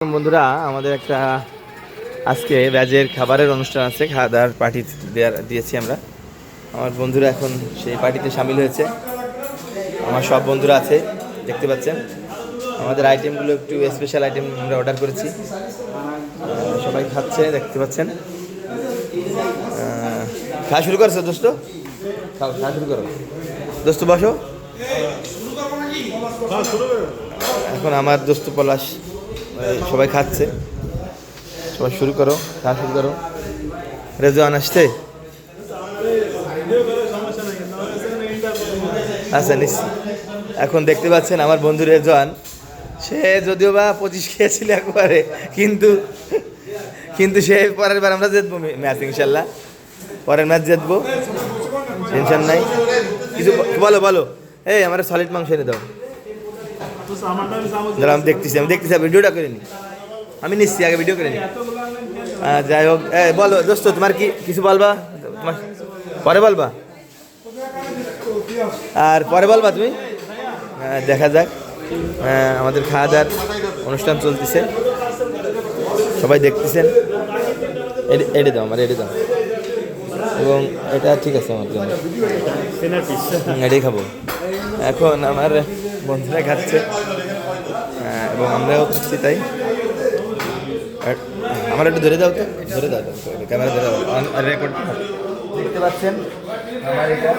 বন্ধুরা আমাদের একটা আজকে ব্যাজের খাবারের অনুষ্ঠান আছে, খাওয়া দাওয়ার পার্টি দিয়েছি আমরা। আমার বন্ধুরা এখন সেই পার্টিতে সামিল হয়েছে। আমার সব বন্ধুরা আছে, দেখতে পাচ্ছেন। আমাদের আইটেমগুলো একটু স্পেশাল আইটেম আমরা অর্ডার করেছি, সবাই খাচ্ছে, দেখতে পাচ্ছেন। খাওয়া শুরু করছো দোস্ত? খাওয়া শুরু করো দোস্ত, বসো। এখন আমার দোস্ত পলাশ সবাই খাচ্ছে, সবাই শুরু করো, খাওয়া শুরু করো। রেজওয়ান আসছে? আচ্ছা নিশ্চয়। এখন দেখতে পাচ্ছেন আমার বন্ধু রেজওয়ান, সে যদিও বা 25 খেয়েছিল একবারে, কিন্তু সে পরের বার আমরা জিতবো ম্যাচ, ইনশাল্লাহ পরের ম্যাচ জিতবো, টেনশন নাই। কিছু বলো বলো। এই আমার সলিড মাংস এনে দাও। আমি দেখতেছি ভিডিওটা করে নি, আমি নিচ্ছি আগে, ভিডিও করে নি। যাই হোক, বলো দোস্ত, তোমার কি কিছু বলবা? পরে বলবা, আর পরে বলবা তুমি। দেখা যাক, আমাদের খাওয়া দাওয়ার অনুষ্ঠান চলতেছে, সবাই দেখতেছেন। এড়ে দাও, আমার এড়ে দাও, এবং এটা ঠিক আছে আমার জন্য, এটাই খাবো। এখন আমার বন্ধুরা খাচ্ছে এবং আমরাও খাচ্ছি, তাই আমার একটু ধরে দাও, তো ধরে দাও, ক্যামেরা ধরে দাও, রেকর্ড দেখতে পাচ্ছেন আমার এটা।